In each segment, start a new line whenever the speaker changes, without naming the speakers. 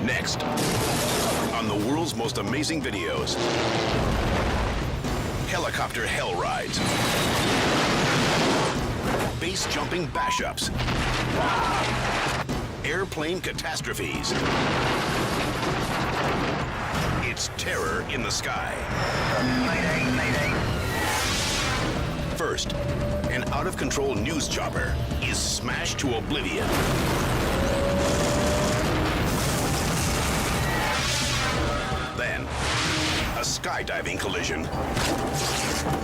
Next, on the world's most amazing videos, helicopter hell rides, base jumping bash-ups, airplane catastrophes. It's terror in the sky.
Mayday, mayday.
First, an out-of-control news chopper is smashed to oblivion. Then, a skydiving collision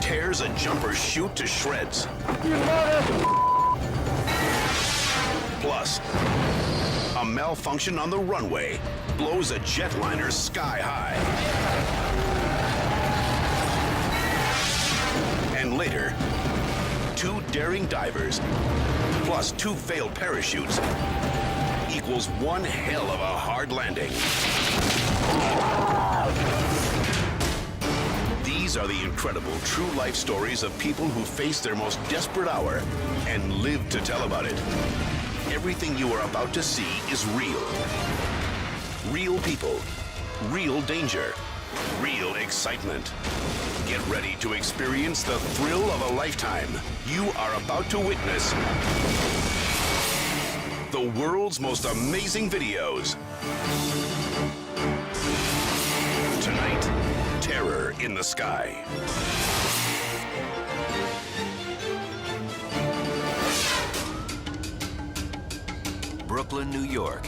tears a jumper's chute to shreds. Plus, a malfunction on the runway blows a jetliner sky high. And later, 2 daring divers plus 2 failed parachutes equals one hell of a hard landing. These are the incredible true life stories of people who face their most desperate hour and live to tell about it. Everything you are about to see is real. Real people, real danger, real excitement. Get ready to experience the thrill of a lifetime. You are about to witness the world's most amazing videos. Tonight, terror in the sky.
Brooklyn, New York.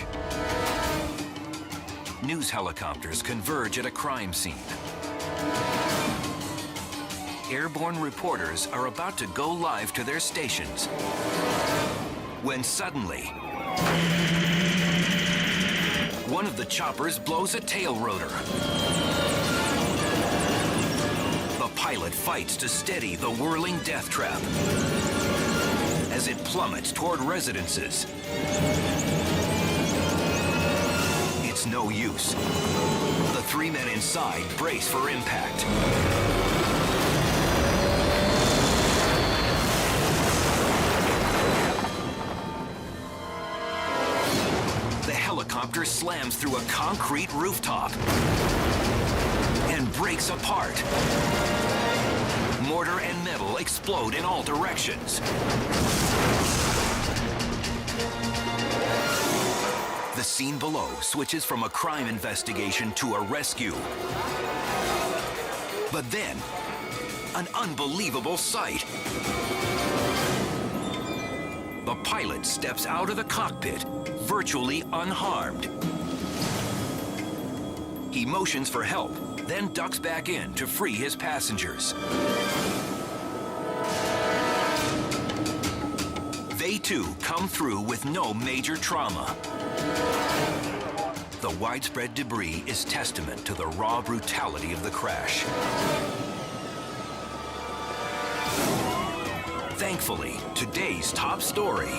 News helicopters converge at a crime scene. Airborne reporters are about to go live to their stations when suddenly one of the choppers blows a tail rotor. The pilot fights to steady the whirling death trap as it plummets toward residences. It's no use. The 3 men inside brace for impact. The helicopter slams through a concrete rooftop and breaks apart. Mortar and metal explode in all directions. The scene below switches from a crime investigation to a rescue. But then, an unbelievable sight. The pilot steps out of the cockpit, virtually unharmed. He motions for help, then ducks back in to free his passengers. They too come through with no major trauma. The widespread debris is testament to the raw brutality of the crash. Thankfully, today's top story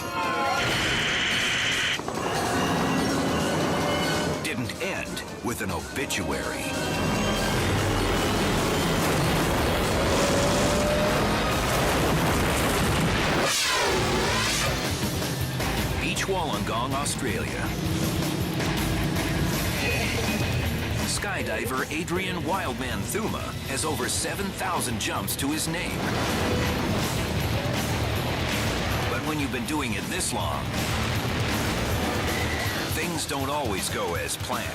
didn't end with an obituary. Beach Wollongong, Australia. Skydiver Adrian Wildman Thuma has over 7,000 jumps to his name. But when you've been doing it this long, things don't always go as planned.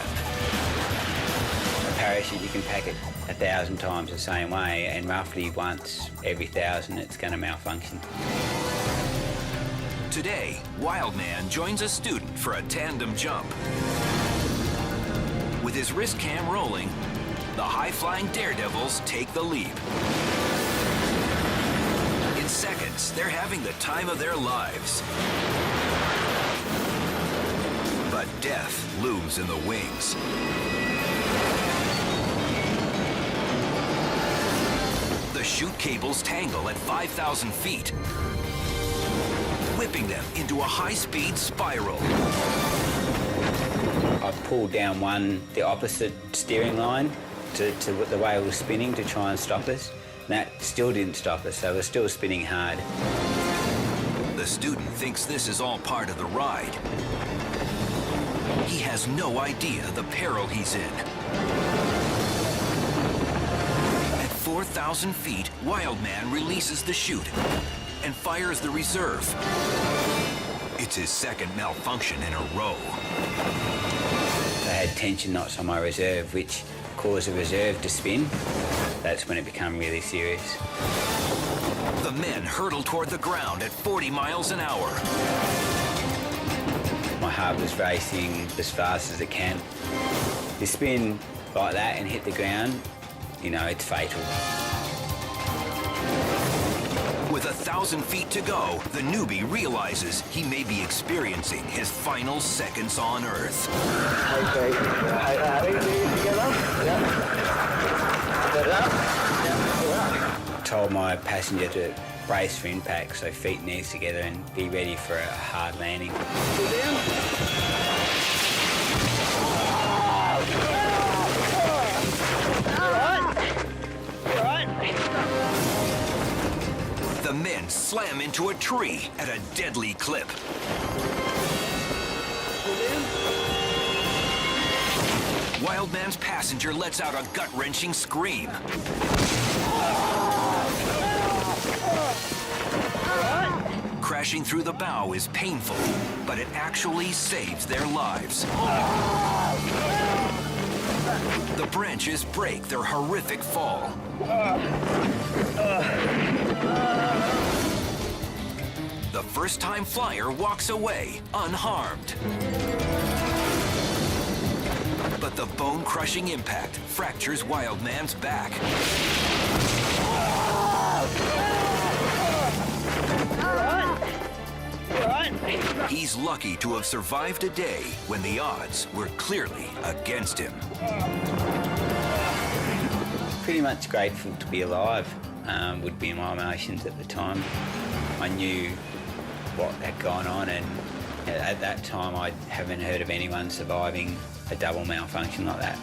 A parachute, you can pack it 1,000 times the same way, and roughly once every 1,000 it's going to malfunction.
Today, Wildman joins a student for a tandem jump. With his wrist cam rolling, the high-flying daredevils take the leap. In seconds, they're having the time of their lives. But death looms in the wings. The chute cables tangle at 5,000 feet, whipping them into a high-speed spiral.
I pulled down the opposite steering line to the way it was spinning to try and stop us. And that still didn't stop us, so we're still spinning hard.
The student thinks this is all part of the ride. He has no idea the peril he's in. At 4,000 feet, Wildman releases the chute and fires the reserve. It's his second malfunction in a row.
I had tension knots on my reserve, which caused the reserve to spin. That's when it became really serious.
The men hurtle toward the ground at 40 miles an hour.
My heart was racing as fast as it can. You spin like that and hit the ground, you know, it's fatal.
With 1,000 feet to go, the newbie realizes he may be experiencing his final seconds on Earth.
Okay. Together.
I told my passenger to brace for impact, so feet and knees together and be ready for a hard landing.
The men slam into a tree at a deadly clip. Wildman's passenger lets out a gut-wrenching scream. Crashing through the bow is painful, but it actually saves their lives. The branches break their horrific fall. The first-time flyer walks away unharmed. But the bone-crushing impact fractures Wildman's back. He's lucky to have survived a day when the odds were clearly against him.
Pretty much grateful to be alive would be my emotions at the time. I knew what had gone on, and at that time I haven't heard of anyone surviving a double malfunction like that.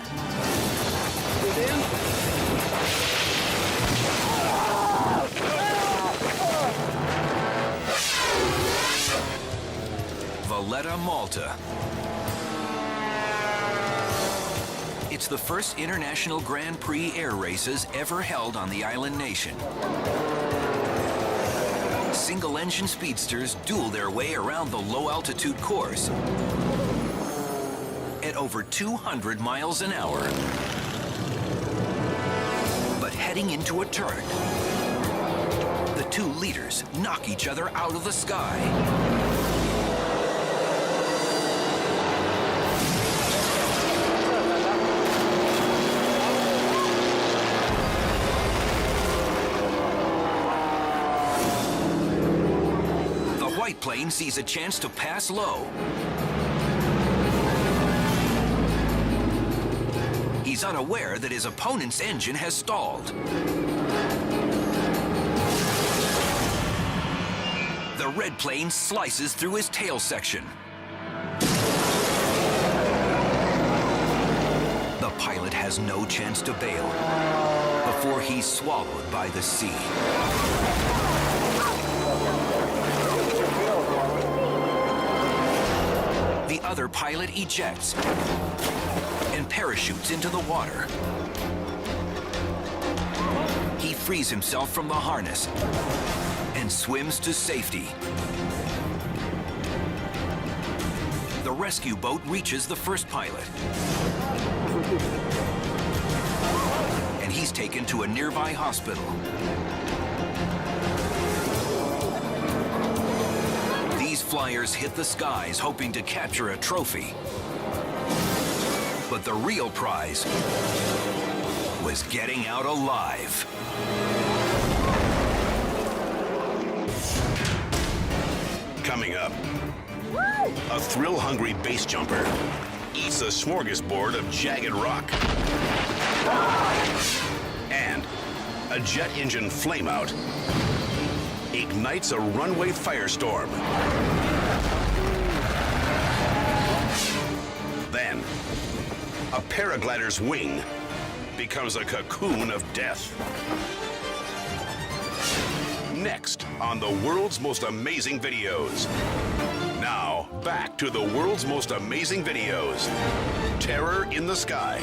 Valletta, Malta. It's the first international Grand Prix air races ever held on the island nation. Single-engine speedsters duel their way around the low-altitude course at over 200 miles an hour. But heading into a turn, the two leaders knock each other out of the sky. White plane sees a chance to pass low. He's unaware that his opponent's engine has stalled. The red plane slices through his tail section. The pilot has no chance to bail before he's swallowed by the sea. The other pilot ejects and parachutes into the water. He frees himself from the harness and swims to safety. The rescue boat reaches the first pilot, and he's taken to a nearby hospital. These flyers hit the skies hoping to capture a trophy. But the real prize was getting out alive.
Coming up, a thrill-hungry base jumper eats a smorgasbord of jagged rock. And a jet engine flameout ignites a runway firestorm. Then, a paraglider's wing becomes a cocoon of death. Next on the world's most amazing videos. Now, back to the world's most amazing videos. Terror in the Sky.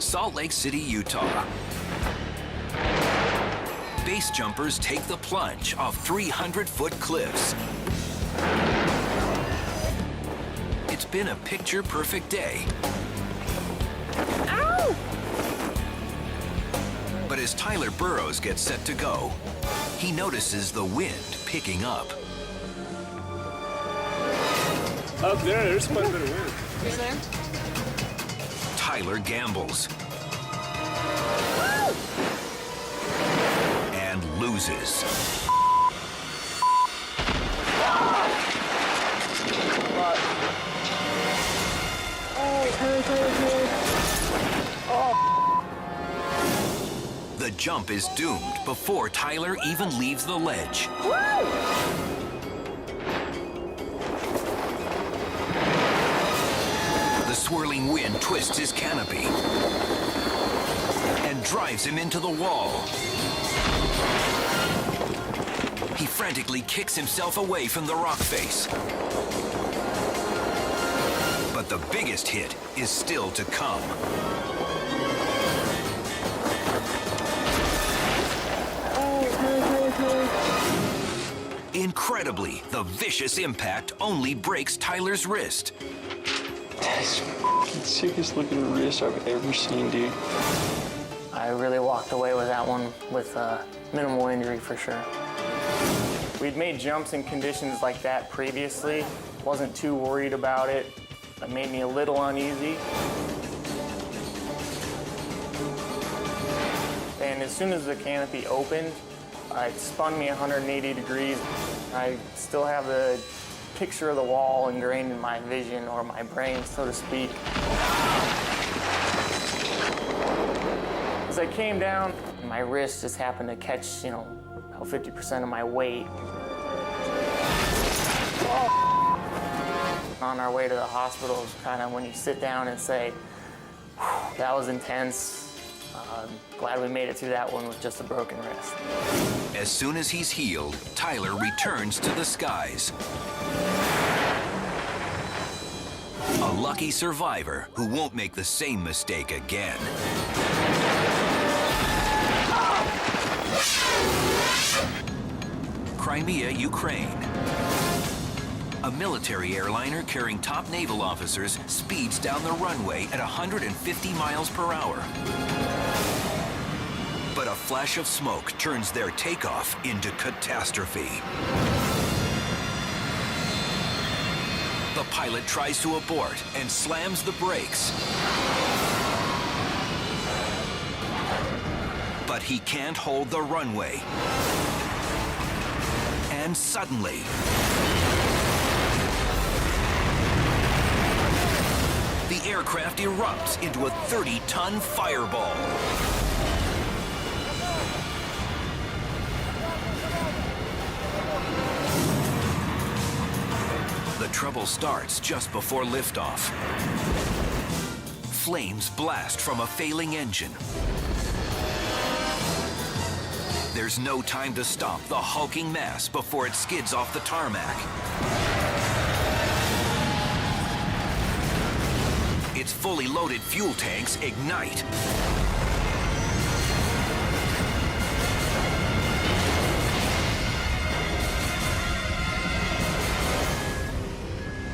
Salt Lake City, Utah. Base jumpers take the plunge off 300-foot cliffs. It's been a picture-perfect day.
Ow!
But as Tyler Burrows gets set to go, he notices the wind picking up.
Up there's quite a bit of wind.
Is there?
Tyler gambles. And loses. The jump is doomed before Tyler even leaves the ledge. The swirling wind twists his canopy and drives him into the wall. He frantically kicks himself away from the rock face. But the biggest hit is still to come. Incredibly, the vicious impact only breaks Tyler's wrist.
That's the sickest looking wrist I've ever seen, dude.
I really walked away with that one with minimal injury for sure. We'd made jumps in conditions like that previously. Wasn't too worried about it. It made me a little uneasy. And as soon as the canopy opened, it spun me 180 degrees. I still have the picture of the wall ingrained in my vision, or my brain, so to speak. As I came down, my wrist just happened to catch, 50% of my weight. On our way to the hospital is kind of when you sit down and say, that was intense. Glad we made it through that one with just a broken wrist.
As soon as he's healed, Tyler returns to the skies. A lucky survivor who won't make the same mistake again. Crimea, Ukraine. A military airliner carrying top naval officers speeds down the runway at 150 miles per hour. But a flash of smoke turns their takeoff into catastrophe. The pilot tries to abort and slams the brakes. But he can't hold the runway. And suddenly, the aircraft erupts into a 30-ton fireball. The trouble starts just before liftoff. Flames blast from a failing engine. There's no time to stop the hulking mass before it skids off the tarmac. Its fully loaded fuel tanks ignite.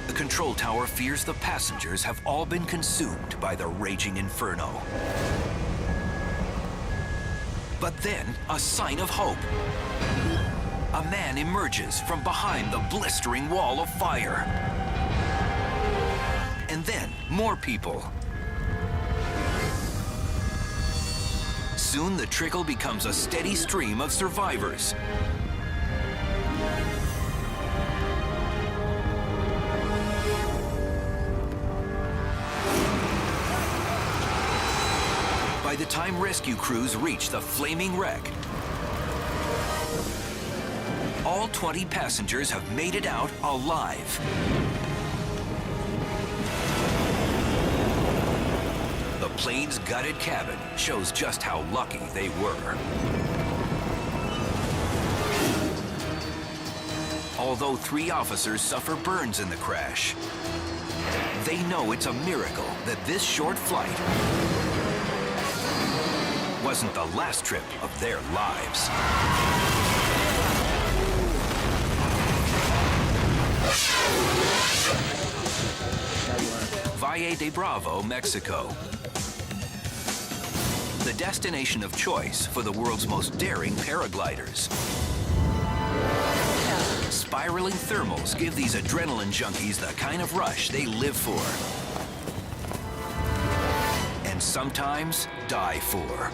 The control tower fears the passengers have all been consumed by the raging inferno. But then, a sign of hope. A man emerges from behind the blistering wall of fire. And then, more people. Soon, the trickle becomes a steady stream of survivors. By the time rescue crews reach the flaming wreck, all 20 passengers have made it out alive. The plane's gutted cabin shows just how lucky they were. Although 3 officers suffer burns in the crash, they know it's a miracle that this short flight wasn't the last trip of their lives. Valle de Bravo, Mexico. The destination of choice for the world's most daring paragliders. Spiraling thermals give these adrenaline junkies the kind of rush they live for. And sometimes die for.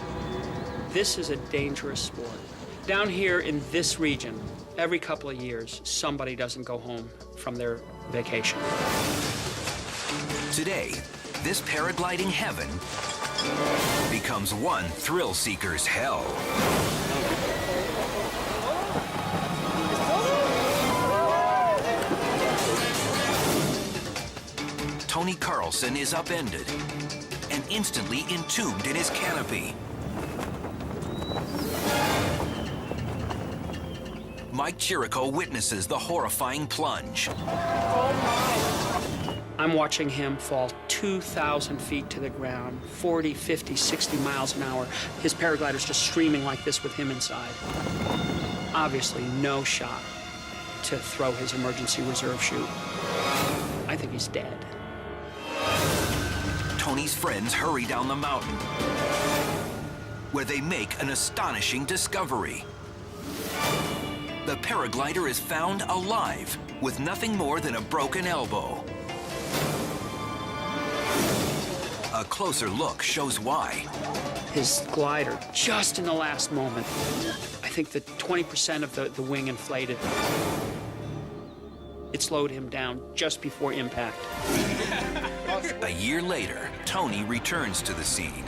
This is a dangerous sport. Down here in this region, every couple of years, somebody doesn't go home from their vacation.
Today, this paragliding heaven becomes one thrill seeker's hell. Tony Carlson is upended and instantly entombed in his canopy. Mike Chirico witnesses the horrifying plunge.
I'm watching him fall 2,000 feet to the ground, 40, 50, 60 miles an hour. His paraglider's just streaming like this with him inside. Obviously, no shot to throw his emergency reserve chute. I think he's dead.
Tony's friends hurry down the mountain, where they make an astonishing discovery. The paraglider is found alive with nothing more than a broken elbow. A closer look shows why.
His glider, just in the last moment, I think that 20% of the wing inflated. It slowed him down just before impact.
A year later, Tony returns to the scene.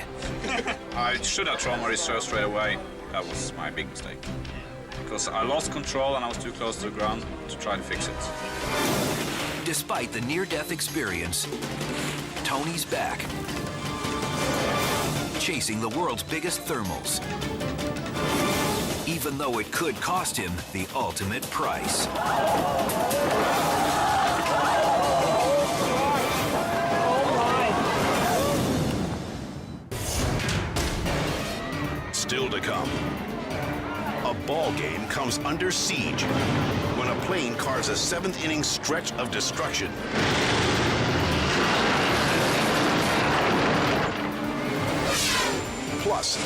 I should have trauma reserve straight away. That was my big mistake. Because I lost control and I was too close to the ground to try to fix it.
Despite the near-death experience, Tony's back, chasing the world's biggest thermals, even though it could cost him the ultimate price.
Still to come. A ball game comes under siege when a plane carves a 7th-inning stretch of destruction. Plus,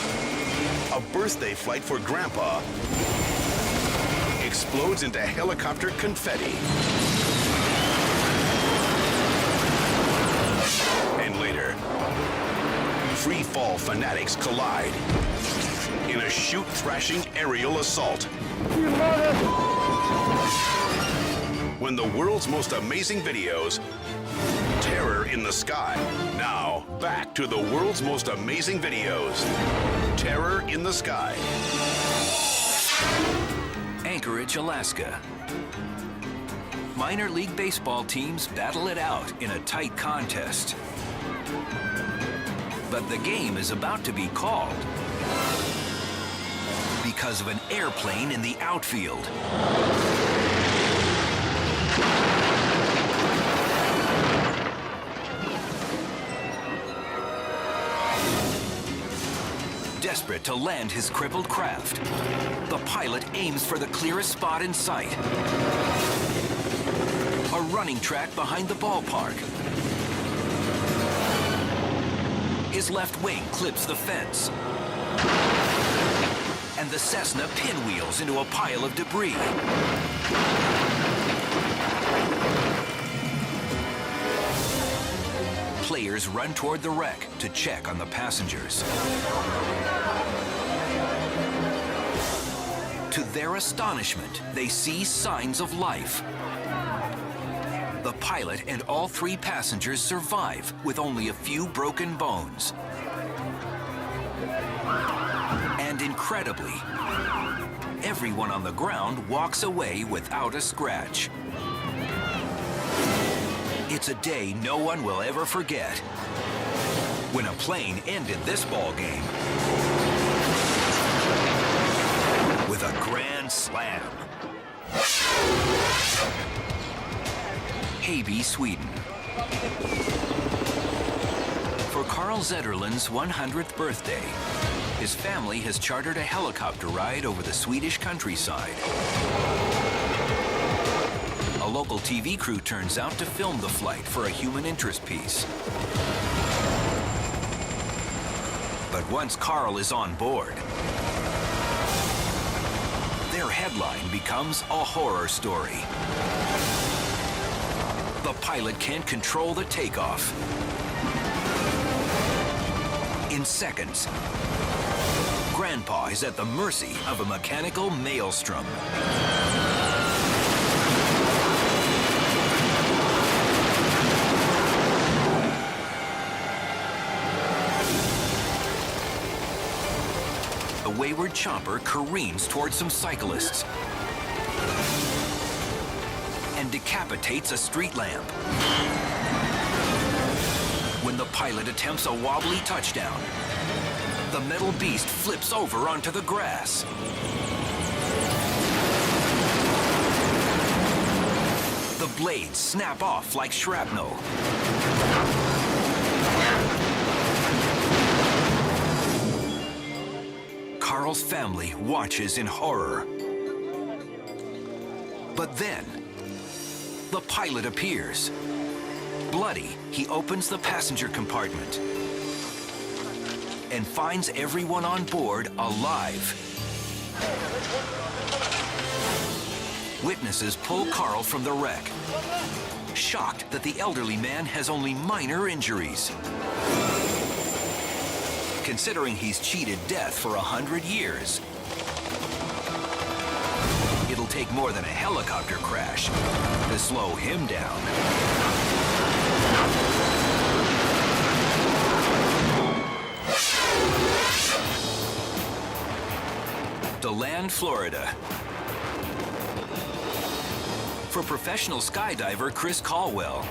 a birthday flight for Grandpa explodes into helicopter confetti. And later, free fall fanatics collide in a chute-thrashing aerial assault. When the world's most amazing videos, terror in the sky. Now, back to the world's most amazing videos, terror in the sky.
Anchorage, Alaska. Minor league baseball teams battle it out in a tight contest. But the game is about to be called because of an airplane in the outfield. Desperate to land his crippled craft, the pilot aims for the clearest spot in sight. A running track behind the ballpark. His left wing clips the fence. And the Cessna pinwheels into a pile of debris. Players run toward the wreck to check on the passengers. To their astonishment, they see signs of life. The pilot and all 3 passengers survive with only a few broken bones. And incredibly, everyone on the ground walks away without a scratch. It's a day no one will ever forget, when a plane ended this ball game with a grand slam. Heby, Sweden. For Carl Zetterlund's 100th birthday, his family has chartered a helicopter ride over the Swedish countryside. A local TV crew turns out to film the flight for a human interest piece. But once Carl is on board, their headline becomes a horror story. The pilot can't control the takeoff. In seconds, Grandpa is at the mercy of a mechanical maelstrom. The wayward chopper careens towards some cyclists and decapitates a street lamp. When the pilot attempts a wobbly touchdown, the metal beast flips over onto the grass. The blades snap off like shrapnel. Carl's family watches in horror. But then, the pilot appears. Bloody, he opens the passenger compartment and finds everyone on board alive. Witnesses pull Carl from the wreck, shocked that the elderly man has only minor injuries. Considering he's cheated death for 100 years, it'll take more than a helicopter crash to slow him down. DeLand, Florida. For professional skydiver Chris Caldwell,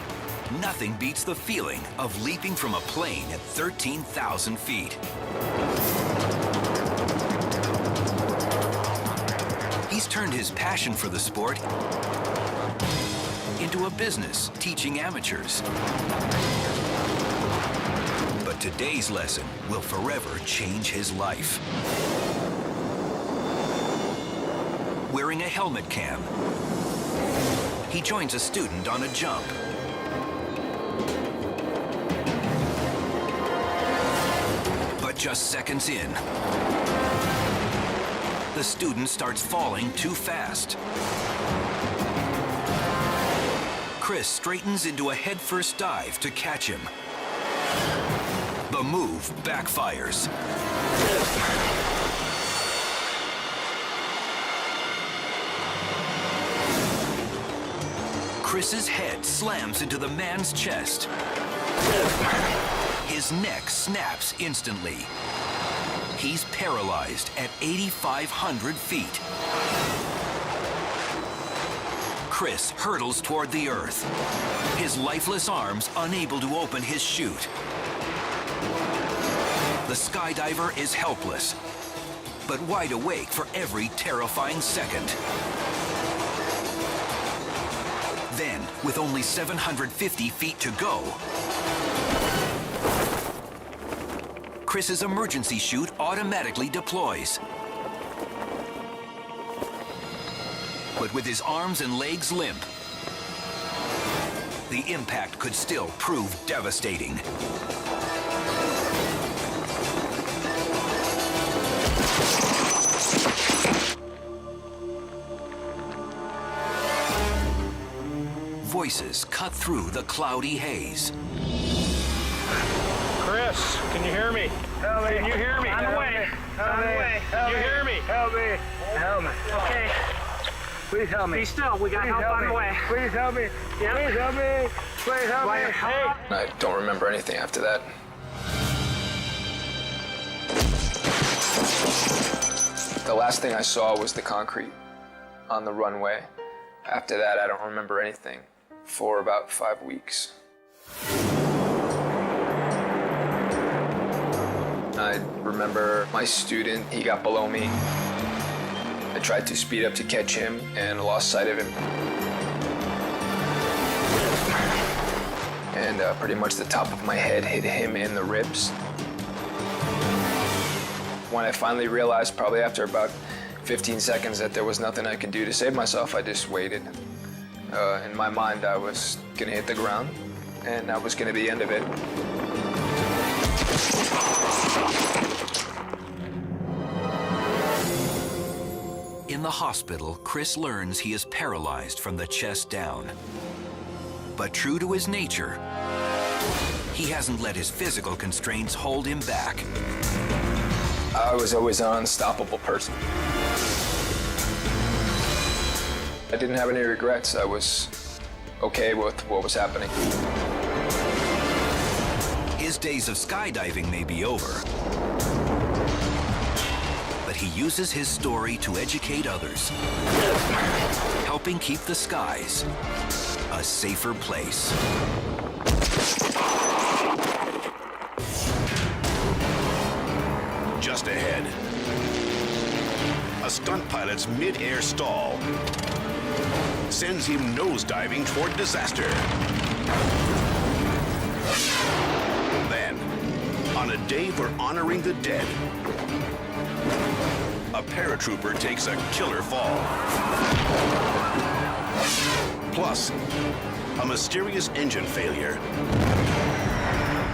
nothing beats the feeling of leaping from a plane at 13,000 feet. He's turned his passion for the sport into a business teaching amateurs. But today's lesson will forever change his life. Wearing a helmet cam, he joins a student on a jump. But just seconds in, the student starts falling too fast. Chris straightens into a headfirst dive to catch him. The move backfires. Chris's head slams into the man's chest. His neck snaps instantly. He's paralyzed at 8,500 feet. Chris hurtles toward the earth, his lifeless arms unable to open his chute. The skydiver is helpless, but wide awake for every terrifying second. Then, with only 750 feet to go, Chris's emergency chute automatically deploys. But with his arms and legs limp, the impact could still prove devastating. Voices cut through the cloudy haze.
Chris, can you hear me?
Help me.
Can you hear me?
On the way.
On the way. Can you hear me?
Help me. Help me.
Okay,
Please help me.
be still. We got
Please
help
help
on
me.
the way.
Please help me.
Yeah.
Please help me. Please help me.
Hey.
I don't remember anything after that. The last thing I saw was the concrete on the runway. After that, I don't remember anything for about 5 weeks. I remember my student, he got below me. I tried to speed up to catch him and lost sight of him. and pretty much the top of my head hit him in the ribs. When I finally realized, probably after about 15 seconds, that there was nothing I could do to save myself, I just waited. In my mind, I was gonna hit the ground, and that was gonna be the end of it.
In the hospital, Chris learns he is paralyzed from the chest down. But true to his nature, he hasn't let his physical constraints hold him back.
I was always an unstoppable person. I didn't have any regrets. I was okay with what was happening.
His days of skydiving may be over, but he uses his story to educate others, helping keep the skies a safer place.
Just ahead, a stunt pilot's mid-air stall sends him nosediving toward disaster. Then, on a day for honoring the dead, a paratrooper takes a killer fall. Plus, a mysterious engine failure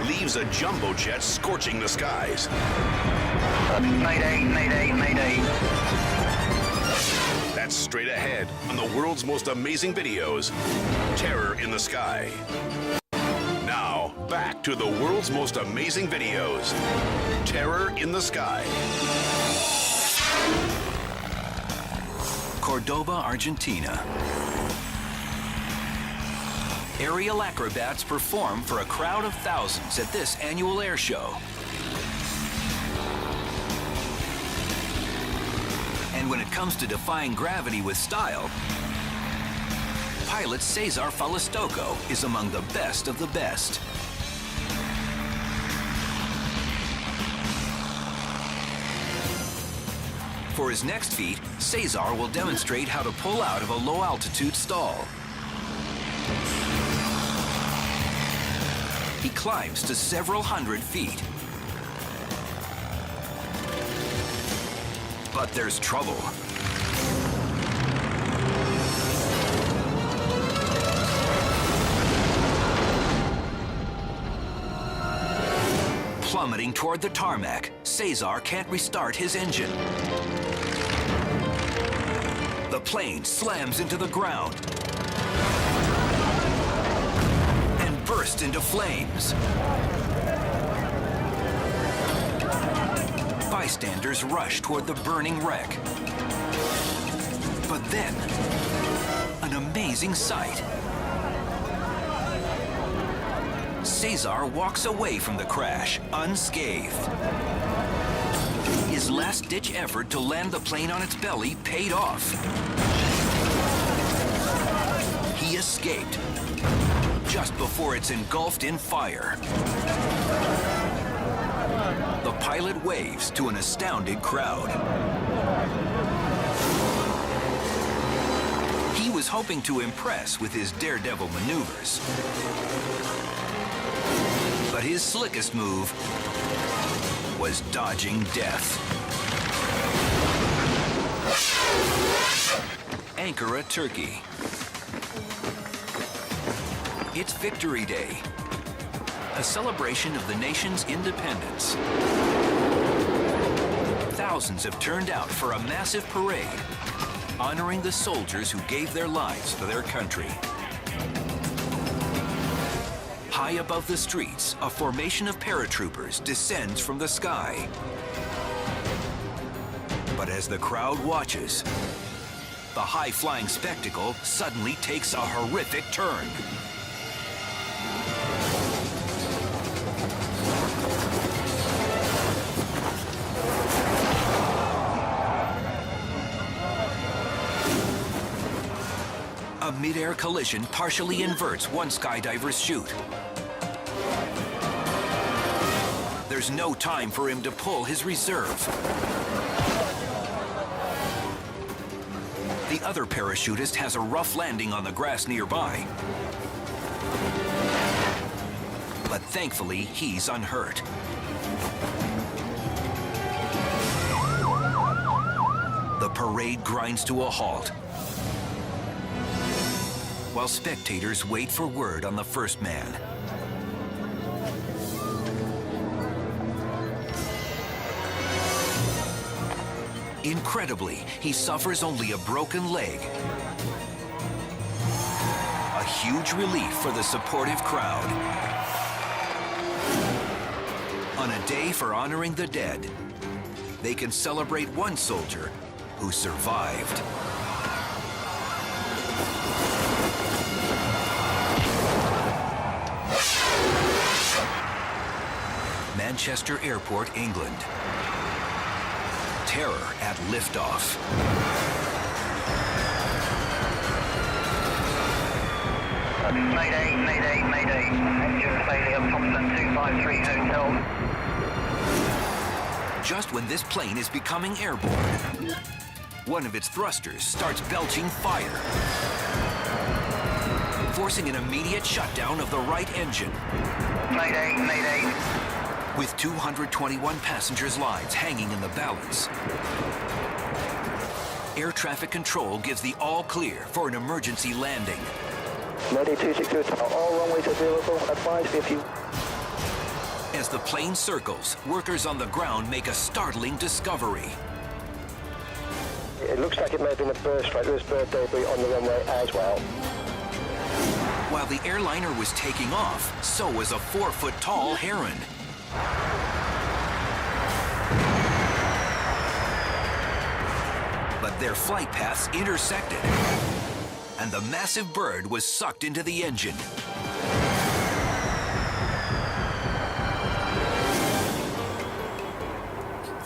leaves a jumbo jet scorching the skies.
Mayday, mayday, mayday.
That's straight ahead on the world's most amazing videos, Terror in the Sky. Now, back to the world's most amazing videos, Terror in the Sky.
Cordoba, Argentina. Aerial acrobats perform for a crowd of thousands at this annual air show. And when it comes to defying gravity with style, pilot Cesar Falistoco is among the best of the best. For his next feat, Cesar will demonstrate how to pull out of a low-altitude stall. He climbs to several hundred feet. But there's trouble. Plummeting toward the tarmac, Cesar can't restart his engine. The plane slams into the ground and bursts into flames. Bystanders rush toward the burning wreck. But then, an amazing sight. Cesar walks away from the crash, unscathed. His last-ditch effort to land the plane on its belly paid off. He escaped, just before it's engulfed in fire. The pilot waves to an astounded crowd. He was hoping to impress with his daredevil maneuvers. But his slickest move was dodging death. Ankara, Turkey. It's Victory Day, a celebration of the nation's independence. Thousands have turned out for a massive parade, honoring the soldiers who gave their lives for their country. High above the streets, a formation of paratroopers descends from the sky. But as the crowd watches, the high-flying spectacle suddenly takes a horrific turn. A mid-air collision partially inverts one skydiver's chute. There's no time for him to pull his reserve. The other parachutist has a rough landing on the grass nearby. but thankfully he's unhurt. The parade grinds to a halt, while spectators wait for word on the first man. Incredibly, he suffers only a broken leg. A huge relief for the supportive crowd. On a day for honoring the dead, they can celebrate one soldier who survived. Manchester Airport, England. Terror at liftoff.
Mayday, mayday, mayday. Engine failure, Thompson 253 Hotel.
Just when this plane is becoming airborne, one of its thrusters starts belching fire, forcing an immediate shutdown of the right engine.
Mayday, mayday.
With 221 passengers' lives hanging in the balance, air traffic control gives the all clear for an emergency landing.
Mayday 262, all runways available. Advise me if you...
As the plane circles, workers on the ground make a startling discovery.
It looks like it may have been a burst strike. There was bird debris on the runway as well.
While the airliner was taking off, so was a 4-foot-tall heron. But their flight paths intersected, and the massive bird was sucked into the engine.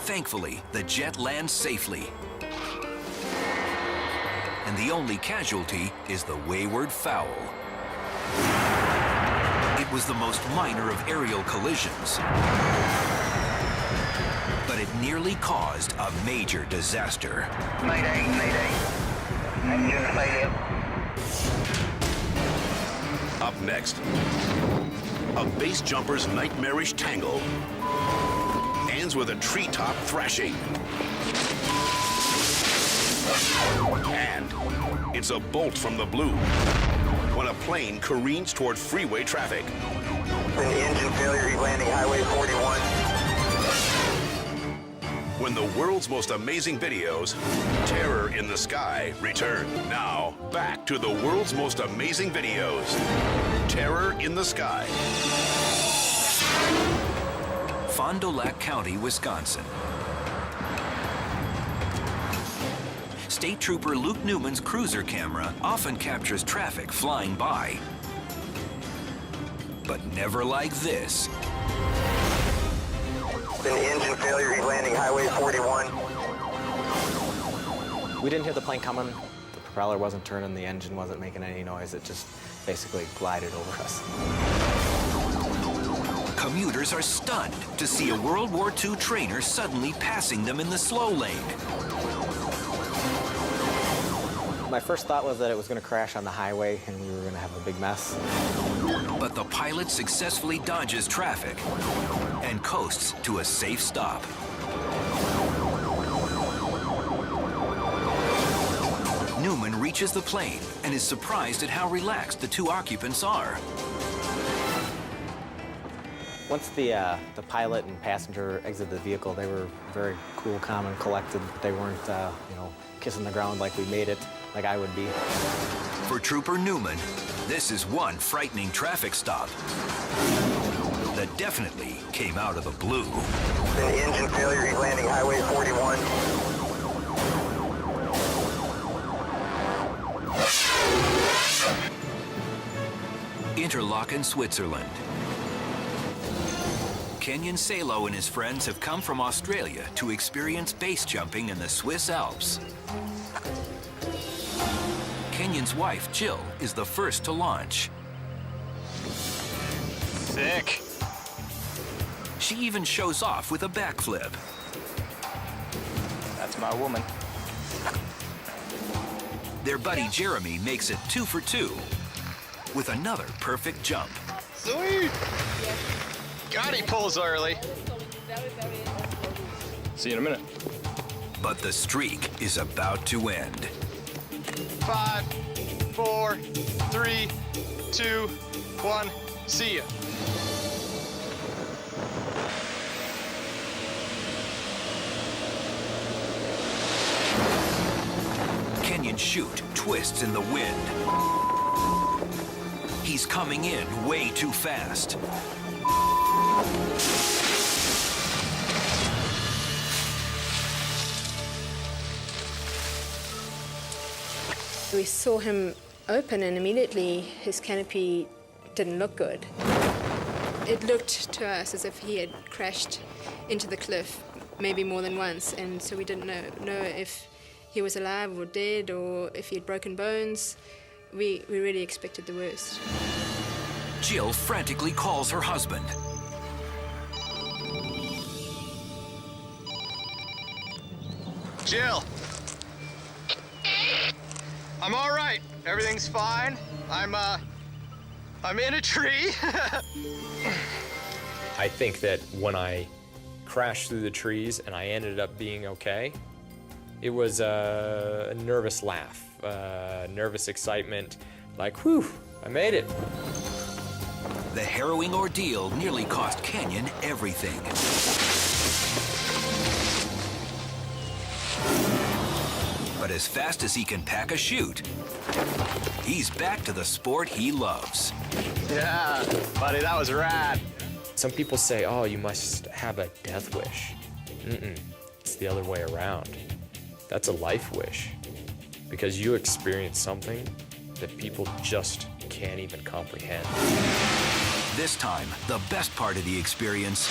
Thankfully, the jet lands safely. And the only casualty is the wayward fowl. It was the most minor of aerial collisions, but it nearly caused a major disaster.
Mayday, mayday. Engine failure.
Up next, a base jumper's nightmarish tangle ends with a treetop thrashing. And it's a bolt from the blue when a plane careens toward freeway traffic.
The engine failure, he's landing Highway 41.
When the world's most amazing videos, Terror in the Sky, return. Now, back to the world's most amazing videos. Terror in the Sky.
Fond du Lac County, Wisconsin. State Trooper Luke Newman's cruiser camera often captures traffic flying by. But never like this.
The engine failure, he's landing Highway 41.
We didn't hear the plane coming. The propeller wasn't turning, the engine wasn't making any noise. It just basically glided over us.
Commuters are stunned to see a World War II trainer suddenly passing them in the slow lane.
My first thought was that it was going to crash on the highway and we were going to have a big mess.
But the pilot successfully dodges traffic and coasts to a safe stop. Newman reaches the plane and is surprised at how relaxed the two occupants are.
Once the pilot and passenger exited the vehicle, they were very cool, calm, and collected. They weren't, kissing the ground like we made it, like I would be.
For Trooper Newman, this is one frightening traffic stop that definitely came out of the blue.
The engine failure, he's landing Highway 41.
Interlaken, Switzerland. Kenyon Salo and his friends have come from Australia to experience base jumping in the Swiss Alps. Kenyon's wife, Jill, is the first to launch.
Sick.
She even shows off with a backflip.
That's my woman.
Their buddy Jeremy makes it 2 for 2 with another perfect jump.
Sweet.
God, he pulls early.
See you in a minute.
But the streak is about to end.
5, 4, 3, 2, 1. See ya.
Kenyon's chute twists in the wind. He's coming in way too fast.
We saw him open and immediately his canopy didn't look good. It looked to us as if he had crashed into the cliff maybe more than once, and so we didn't know if he was alive or dead or if he had broken bones. We really expected the worst.
Jill frantically calls her husband.
Jill. I'm all right. Everything's fine. I'm in a tree.
I think that when I crashed through the trees and I ended up being okay, it was a nervous laugh, nervous excitement, like, whew, I made it.
The harrowing ordeal nearly cost Kenyon everything. But as fast as he can pack a chute, he's back to the sport he loves.
Yeah, buddy, that was rad.
Some people say, oh, you must have a death wish. It's the other way around. That's a life wish, because you experience something that people just can't even comprehend.
This time, the best part of the experience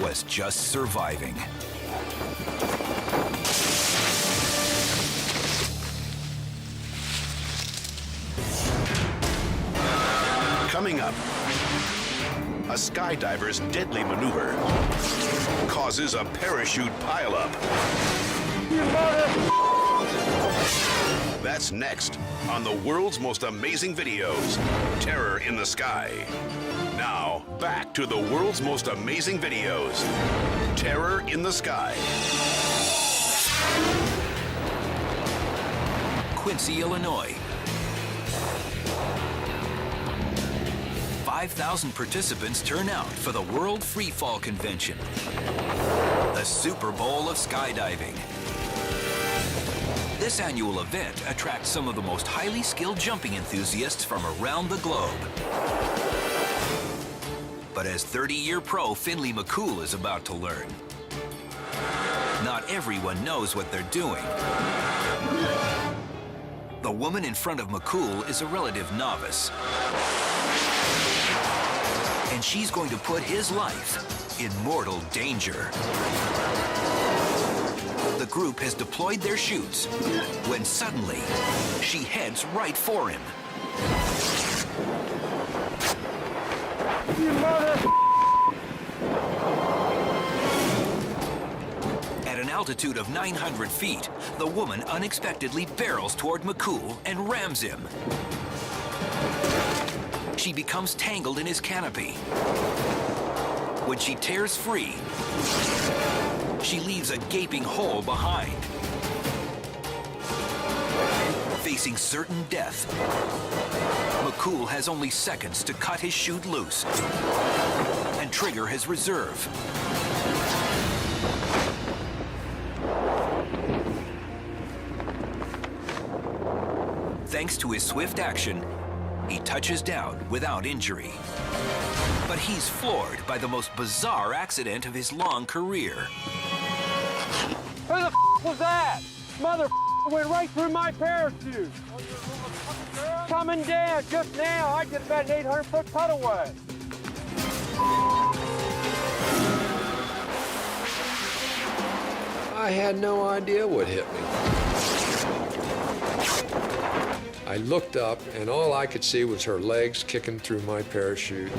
was just surviving.
Coming up, a skydiver's deadly maneuver causes a parachute pileup. That's next on the world's most amazing videos, Terror in the Sky. Now, back to the world's most amazing videos, Terror in the Sky.
Quincy, Illinois. 5,000 participants turn out for the World Freefall Convention, the Super Bowl of skydiving. This annual event attracts some of the most highly skilled jumping enthusiasts from around the globe. But as 30-year pro Finley McCool is about to learn, not everyone knows what they're doing. The woman in front of McCool is a relative novice, and she's going to put his life in mortal danger. The group has deployed their chutes when suddenly she heads right for him. At an altitude of 900 feet, the woman unexpectedly barrels toward McCool and rams him. She becomes tangled in his canopy. When she tears free, she leaves a gaping hole behind. Facing certain death, McCool has only seconds to cut his chute loose and trigger his reserve. Thanks to his swift action, he touches down without injury. But he's floored by the most bizarre accident of his long career.
Who the was that? Mother went right through my parachute. Coming down just now. I did about an 800-foot cutaway.
I had no idea what hit me. I looked up, and all I could see was her legs kicking through my parachute.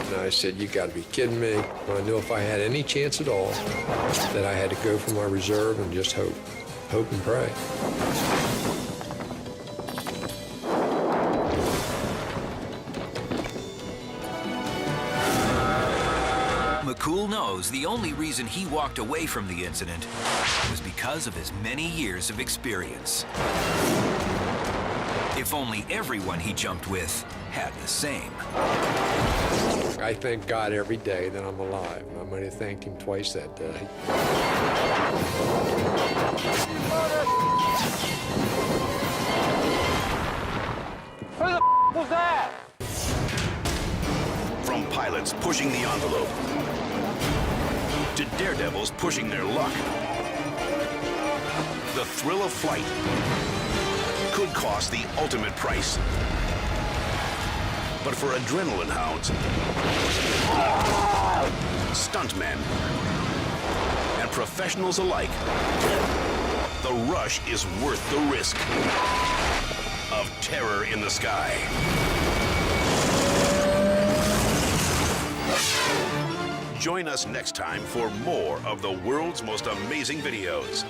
And I said, you gotta be kidding me. I knew if I had any chance at all, that I had to go for my reserve and just hope and pray.
Cool knows the only reason he walked away from the incident was because of his many years of experience. If only everyone he jumped with had the same.
I thank God every day that I'm alive. I might have thanked him twice that day.
Who the was that?
From pilots pushing the envelope to daredevils pushing their luck, the thrill of flight could cost the ultimate price. But for adrenaline hounds, stuntmen, and professionals alike, the rush is worth the risk of terror in the sky. Join us next time for more of the world's most amazing videos.